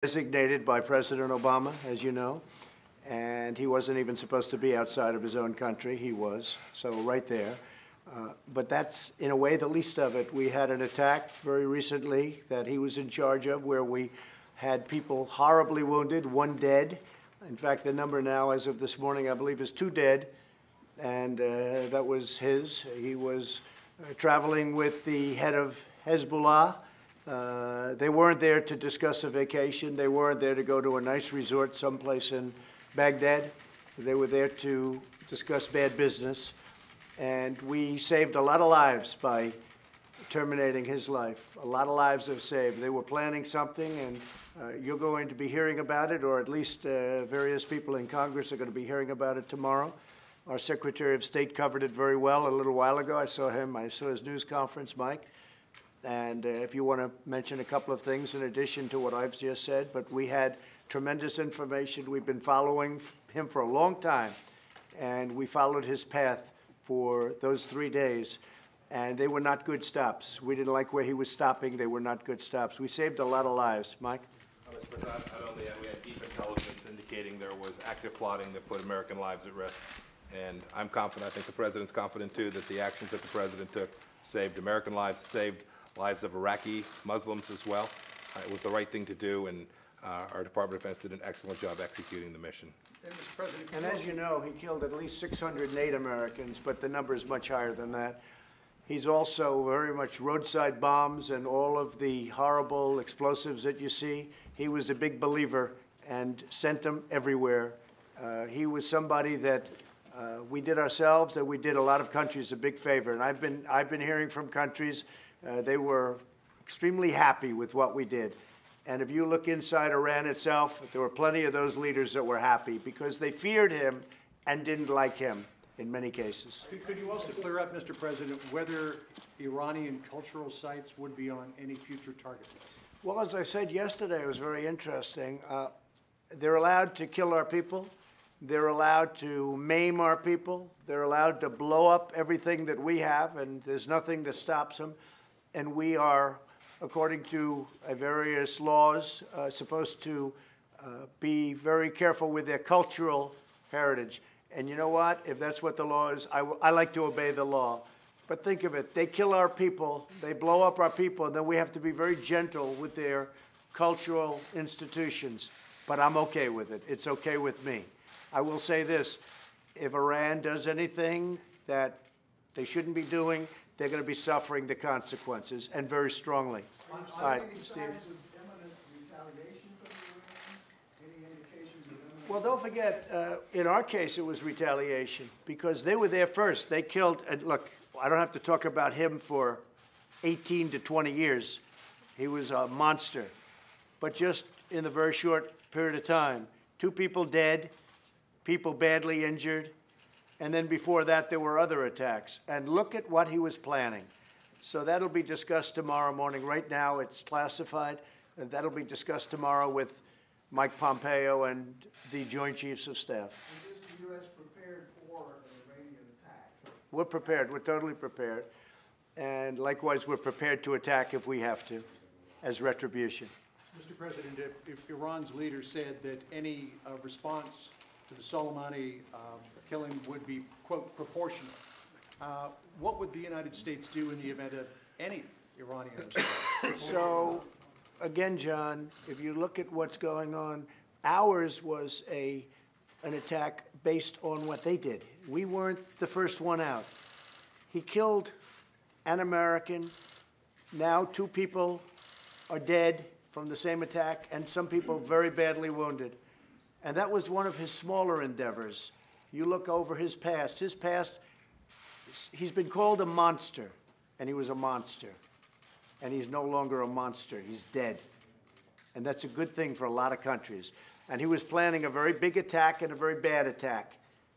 Designated by President Obama, as you know, and he wasn't even supposed to be outside of his own country. He was, so right there. But that's, in a way, the least of it. We had an attack very recently that he was in charge of where we had people horribly wounded, 1 dead. In fact, the number now, as of this morning, I believe, is 2 dead, and that was his. He was traveling with the head of Hezbollah. They weren't there to discuss a vacation. They weren't there to go to a nice resort someplace in Baghdad. They were there to discuss bad business. And we saved a lot of lives by terminating his life. A lot of lives have saved. They were planning something, and you're going to be hearing about it, or at least various people in Congress are going to be hearing about it tomorrow. Our Secretary of State covered it very well a little while ago. I saw his news conference, Mike. And if you want to mention a couple of things in addition to what I've just said, but we had tremendous information. We've been following him for a long time, and we followed his path for those 3 days, and they were not good stops. We didn't like where he was stopping. They were not good stops. We saved a lot of lives. Mike? Mr. President, not only we had deep intelligence indicating there was active plotting that put American lives at risk, and I'm confident, I think the President's confident too, that the actions that the President took saved American lives, saved lives of Iraqi Muslims as well. It was the right thing to do, and our Department of Defense did an excellent job executing the mission. And as you know, he killed at least 608 Americans, but the number is much higher than that. He's also very much roadside bombs and all of the horrible explosives that you see. He was a big believer and sent them everywhere. He was somebody that we did ourselves and we did a lot of countries a big favor. And I've been hearing from countries, they were extremely happy with what we did. And if you look inside Iran itself, there were plenty of those leaders that were happy because they feared him and didn't like him in many cases. Could you also clear up, Mr. President, whether Iranian cultural sites would be on any future target list? Well, as I said yesterday, it was very interesting. They're allowed to kill our people. They're allowed to maim our people. They're allowed to blow up everything that we have, and there's nothing that stops them. And we are, according to various laws, supposed to be very careful with their cultural heritage. And you know what? If that's what the law is, I like to obey the law. But think of it. They kill our people. They blow up our people. And then we have to be very gentle with their cultural institutions. But I'm okay with it. It's okay with me. I will say this. If Iran does anything that they shouldn't be doing, they're going to be suffering the consequences, and very strongly. All right, Steve. Well, don't forget, in our case, it was retaliation because they were there first. They killed, and look, I don't have to talk about him for 18 to 20 years. He was a monster. But just in a very short period of time, 2 people dead, people badly injured, and then before that, there were other attacks. And look at what he was planning. So that'll be discussed tomorrow morning. Right now, it's classified, and that'll be discussed tomorrow with Mike Pompeo and the Joint Chiefs of Staff. Is the U.S. prepared for an Iranian attack? We're prepared. We're totally prepared. And likewise, we're prepared to attack if we have to, as retribution. Mr. President, if Iran's leader said that any response to the Soleimani killing would be, quote, proportional, what would the United States do in the event of any Iranian response? So, again, John, if you look at what's going on, ours was an attack based on what they did. We weren't the first one out. He killed an American. Now 2 people are dead from the same attack, and some people very badly wounded. And that was one of his smaller endeavors. You look over his past. His past, he's been called a monster, and he was a monster. And he's no longer a monster. He's dead. And that's a good thing for a lot of countries. And he was planning a very big attack and a very bad attack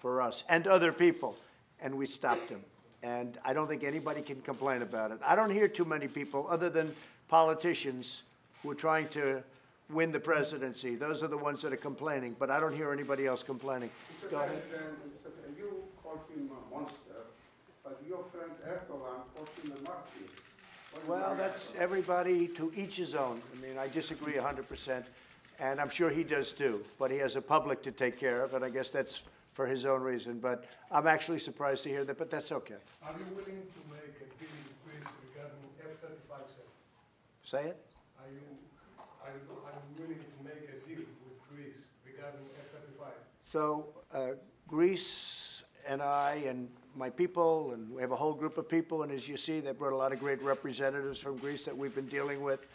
for us and other people. And we stopped him. And I don't think anybody can complain about it. I don't hear too many people, other than politicians, who are trying to win the presidency. Those are the ones that are complaining, but I don't hear anybody else complaining. Go ahead. You called him a monster, but your friend Erdogan called him a martyr. Well, that's everybody to each his own. I mean, I disagree 100%. And I'm sure he does too, but he has a public to take care of, and I guess that's for his own reason. But I'm actually surprised to hear that, but that's okay. Are you willing to make a deal with Greece regarding F-35? Say it? Are you willing to make a deal with Greece regarding F-35? So Greece and I and my people, and we have a whole group of people, and as you see, they brought a lot of great representatives from Greece that we've been dealing with.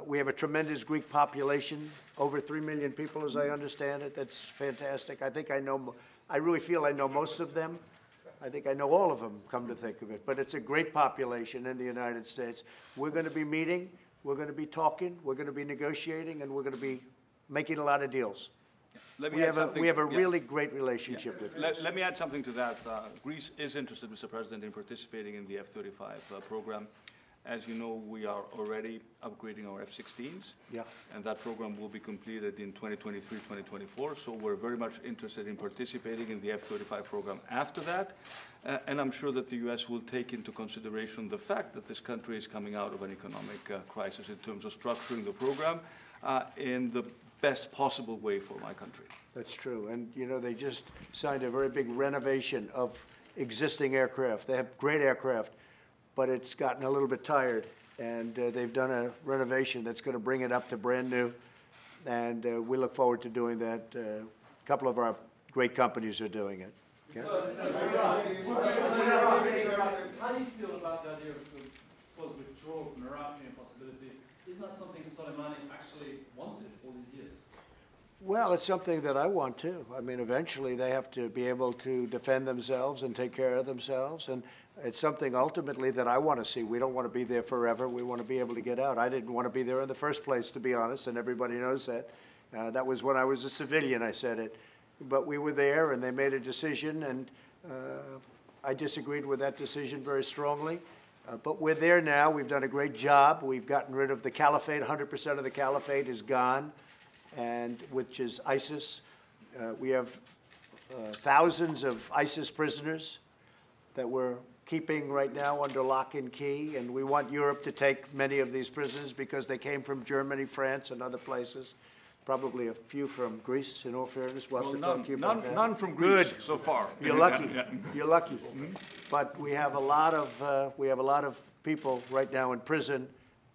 We have a tremendous Greek population, over 3 million people, as I understand it. That's fantastic. I really feel I know most of them. I think I know all of them, come to think of it. But it's a great population in the United States. We're going to be meeting, we're going to be talking, we're going to be negotiating, and we're going to be making a lot of deals. We have a really great relationship with Greece. Let me add something to that. Greece is interested, Mr. President, in participating in the F-35 program. As you know, we are already upgrading our F-16s, and that program will be completed in 2023, 2024. So we're very much interested in participating in the F-35 program after that. And I'm sure that the U.S. will take into consideration the fact that this country is coming out of an economic crisis in terms of structuring the program in the best possible way for my country. That's true. And, you know, they just signed a very big renovation of existing aircraft. They have great aircraft, but it's gotten a little bit tired. And they've done a renovation that's going to bring it up to brand new. And we look forward to doing that. A couple of our great companies are doing it. How do you feel about the idea of the supposed withdrawal from Iraq being a possibility? Isn't that something Soleimani actually wanted all these years? Well, it's something that I want too. I mean, eventually they have to be able to defend themselves and take care of themselves. And it's something ultimately that I want to see. We don't want to be there forever. We want to be able to get out. I didn't want to be there in the first place, to be honest, and everybody knows that. That was when I was a civilian, I said it. But we were there, and they made a decision, and I disagreed with that decision very strongly. But we're there now. We've done a great job. We've gotten rid of the caliphate. 100% of the caliphate is gone, and which is ISIS. We have thousands of ISIS prisoners that we're keeping right now under lock and key, and we want Europe to take many of these prisoners because they came from Germany, France, and other places. Probably a few from Greece, in all fairness. We'll have to talk to you about that. None from Greece so far. You're lucky. You're lucky. Mm-hmm. But we have a lot of people right now in prison,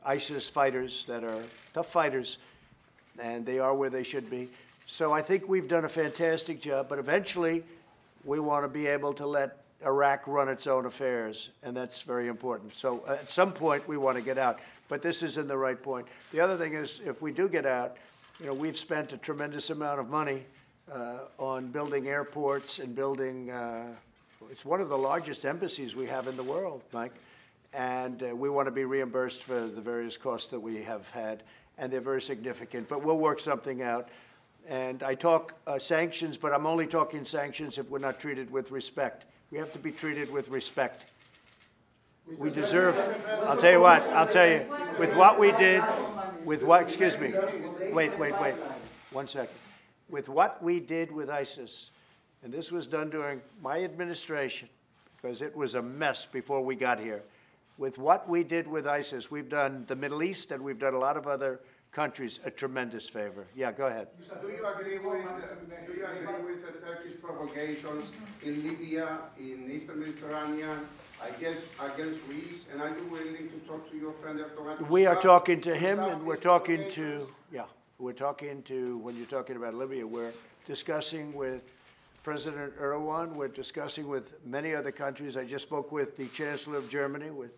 ISIS fighters that are tough fighters, and they are where they should be. So I think we've done a fantastic job. But eventually, we want to be able to let Iraq run its own affairs, and that's very important. So at some point, we want to get out. But this isn't the right point. The other thing is, if we do get out, you know, we've spent a tremendous amount of money on building airports and building, it's one of the largest embassies we have in the world, Mike, and we want to be reimbursed for the various costs that we have had, and they're very significant, but we'll work something out. And I talk sanctions, but I'm only talking sanctions if we're not treated with respect. We have to be treated with respect. We deserve, I'll tell you what, with what we did, excuse me, wait, 1 second. With what we did with ISIS, and this was done during my administration, because it was a mess before we got here. With what we did with ISIS, we've done the Middle East, and we've done a lot of other countries a tremendous favor. Yeah, go ahead. Do you agree with the Turkish provocations in Libya, in Eastern Mediterranean, against Greece? And are you willing to talk to your friend Erdogan? We are talking to him, and we're talking to, we're talking to, when you're talking about Libya, we're discussing with President Erdogan. We're discussing with many other countries. I just spoke with the Chancellor of Germany, with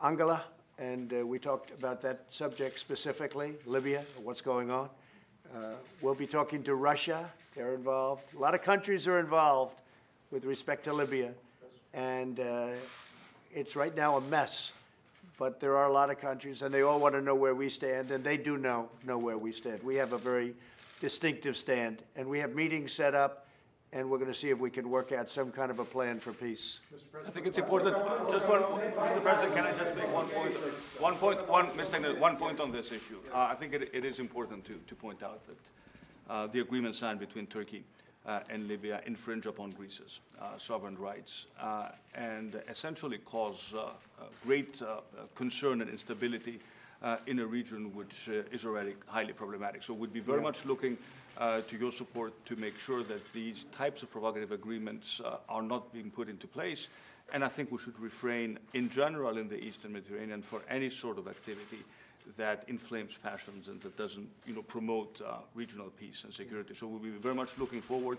Angela, and we talked about that subject specifically, Libya, what's going on. We'll be talking to Russia. They're involved. A lot of countries are involved with respect to Libya, and it's right now a mess. But there are a lot of countries, and they all want to know where we stand, and they do know where we stand. We have a very distinctive stand, and we have meetings set up, and we're going to see if we can work out some kind of a plan for peace. I think it's important. Just one, Mr. President, can I just make one point? One point on this issue. I think it is important to point out that the agreement signed between Turkey and Libya infringe upon Greece's sovereign rights and essentially cause great concern and instability in a region which is already highly problematic. So we'd be very much looking to your support to make sure that these types of provocative agreements are not being put into place. And I think we should refrain, in general, in the Eastern Mediterranean for any sort of activity that inflames passions and that doesn't, promote regional peace and security. So we'll be very much looking forward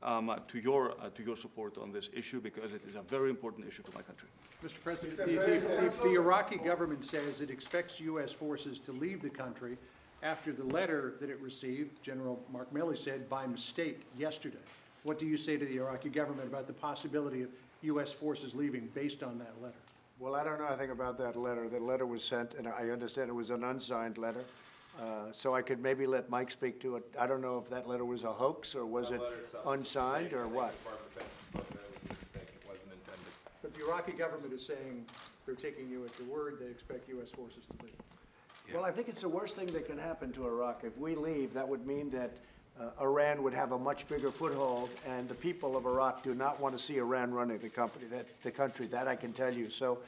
to your support on this issue, because it is a very important issue for my country. Mr. President, the Iraqi government says it expects U.S. forces to leave the country after the letter that it received, General Mark Milley said, by mistake yesterday. What do you say to the Iraqi government about the possibility of U.S. forces leaving based on that letter? Well, I don't know anything about that letter. The letter was sent, and I understand it was an unsigned letter. So I could maybe let Mike speak to it. I don't know if that letter was a hoax, or was it unsigned, or what? It wasn't intended. But the Iraqi government is saying they're taking you at your word. They expect U.S. forces to leave. Well, I think it's the worst thing that can happen to Iraq. If we leave, that would mean that Iran would have a much bigger foothold, and the people of Iraq do not want to see Iran running the country. That I can tell you. So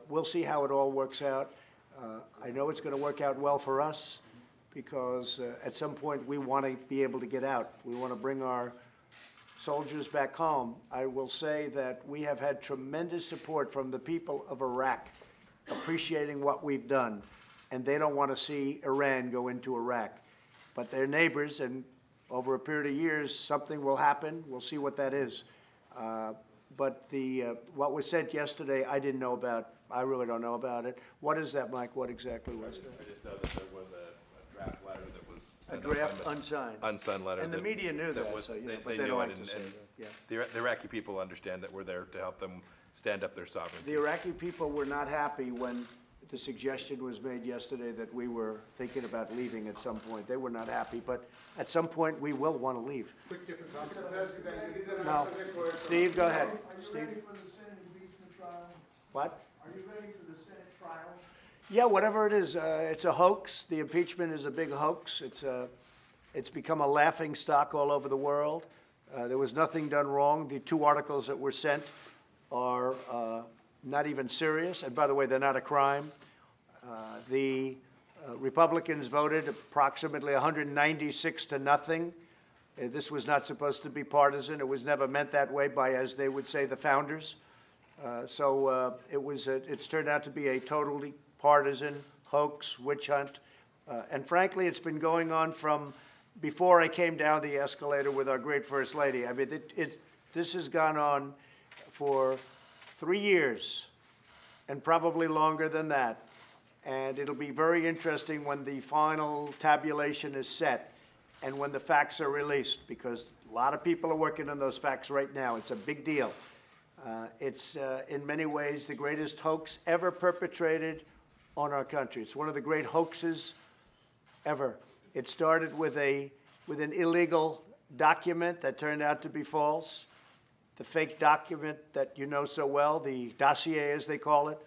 we'll see how it all works out. I know it's going to work out well for us, because at some point we want to be able to get out. We want to bring our soldiers back home. I will say that we have had tremendous support from the people of Iraq, appreciating what we've done, and they don't want to see Iran go into Iraq. But they're neighbors, and over a period of years, something will happen. We'll see what that is. But what was said yesterday, I didn't know about. I really don't know about it. What is that, Mike? What exactly was that? I just know that there was a draft letter that was sent A draft unsigned. Unsigned letter. And the media knew that, was, so, they don't knew like it, to say and that. Yeah. the Iraqi people understand that we're there to help them stand up their sovereignty. The Iraqi people were not happy when the suggestion was made yesterday that we were thinking about leaving at some point. They were not happy, but at some point we will want to leave. Quick different Mr. topic. President, you didn't No. answer the question. Steve, go ahead. Are you Steve? ready for the Senate impeachment trial? What? Are you ready for the Senate trial? Yeah, whatever it is, it's a hoax. The impeachment is a big hoax. It's become a laughing stock all over the world. There was nothing done wrong. The 2 articles that were sent are not even serious. And by the way, they're not a crime. The Republicans voted approximately 196 to nothing. This was not supposed to be partisan. It was never meant that way by, as they would say, the founders. So it's turned out to be a totally partisan hoax, witch hunt. And frankly, it's been going on from before I came down the escalator with our great First Lady. I mean, this has gone on for 3 years, and probably longer than that. And it'll be very interesting when the final tabulation is set and when the facts are released, because a lot of people are working on those facts right now. It's a big deal. It's in many ways the greatest hoax ever perpetrated on our country. It's one of the great hoaxes ever. It started with an illegal document that turned out to be false, the fake document that you know so well, the dossier as they call it.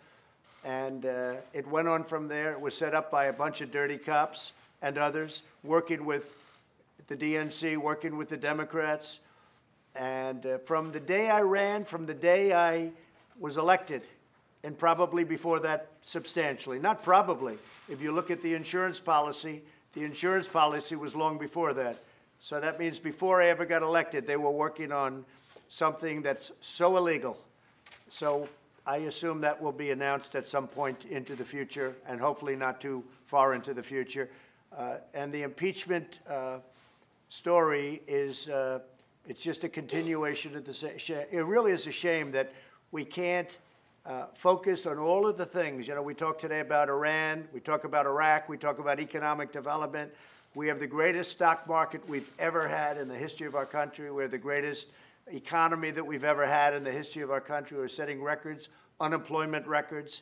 And it went on from there. It was set up by a bunch of dirty cops and others, working with the DNC, working with the Democrats. And from the day I ran, from the day I was elected, and probably before that substantially, not probably. If you look at the insurance policy was long before that. So that means before I ever got elected, they were working on something that's so illegal. So I assume that will be announced at some point into the future, and hopefully not too far into the future. And the impeachment story is, it's just a continuation of the same. It really is a shame that we can't focus on all of the things. You know, we talk today about Iran, we talk about Iraq, we talk about economic development. We have the greatest stock market we've ever had in the history of our country. We have the greatest economy that we've ever had in the history of our country. We're setting records, unemployment records,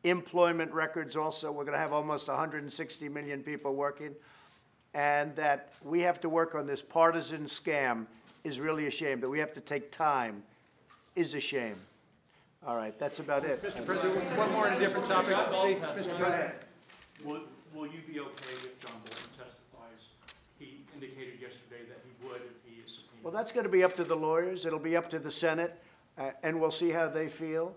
employment records also. We're going to have almost 160 million people working. And that we have to work on this partisan scam is really a shame. That we have to take time is a shame. All right, that's about it. Mr. President, one more on a different topic. Mr. President. Will you be okay if John Bolton testifies? He indicated yesterday that he would if he is subpoenaed. Well, that's going to be up to the lawyers. It'll be up to the Senate, and we'll see how they feel.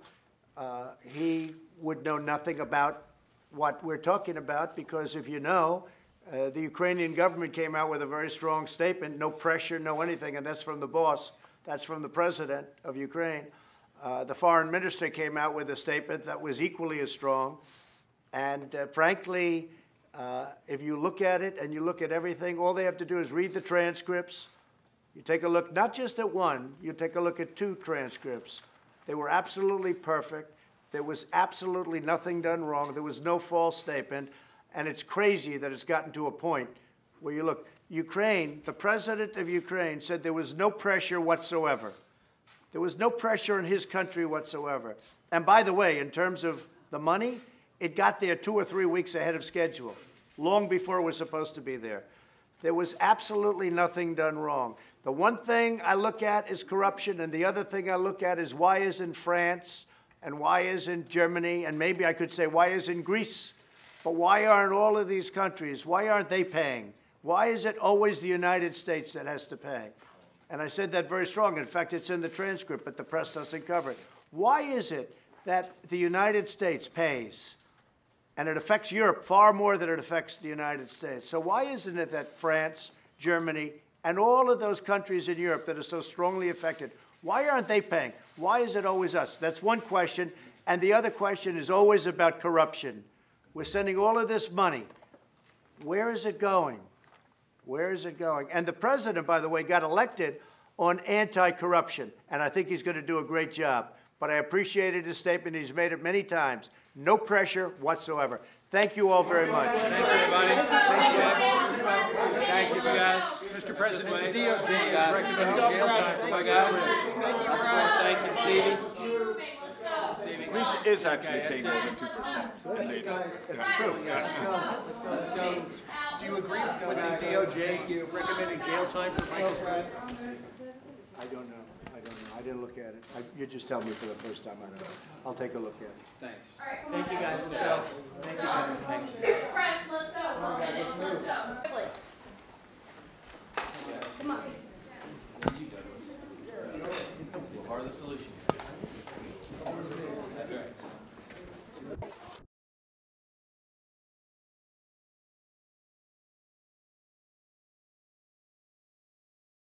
He would know nothing about what we're talking about, because if you know, the Ukrainian government came out with a very strong statement, no pressure, no anything, and that's from the boss. That's from the president of Ukraine. The foreign minister came out with a statement that was equally as strong. And frankly, if you look at it and you look at everything, all they have to do is read the transcripts. You take a look, not just at one, you take a look at 2 transcripts. They were absolutely perfect. There was absolutely nothing done wrong. There was no false statement. And it's crazy that it's gotten to a point where you look, Ukraine, the president of Ukraine said there was no pressure whatsoever. There was no pressure in his country whatsoever. And by the way, in terms of the money, it got there 2 or 3 weeks ahead of schedule, long before it was supposed to be there. There was absolutely nothing done wrong. The one thing I look at is corruption, and the other thing I look at is why isn't France, and why isn't Germany, and maybe I could say why isn't Greece? But why aren't all of these countries, why aren't they paying? Why is it always the United States that has to pay? And I said that very strong. In fact, it's in the transcript, but the press doesn't cover it. Why is it that the United States pays? And it affects Europe far more than it affects the United States. So why isn't it that France, Germany, and all of those countries in Europe that are so strongly affected, why aren't they paying? Why is it always us? That's one question. And the other question is always about corruption. We're sending all of this money. Where is it going? Where is it going? And the president, by the way, got elected on anti-corruption, and I think he's going to do a great job. But I appreciated his statement. He's made it many times. No pressure whatsoever. Thank you all very much. Thanks, everybody. Thank you, guys. Mr. President, the DOJ is recommending jail time for Bye, guys. Thank you, Stevie. Greece is actually paying more than 2%. It's true. Let's go. Do you agree with the DOJ recommending jail time for Michael Flynn? I don't know. I didn't look at it. You just tell me for the first time. I don't know. I'll take a look at it. Thanks. All right, come Thank on you, down. guys. Let's go. Thank you, guys. Thanks. Press, let's go. Come on, guys, let's go. Come on. Part of the solution.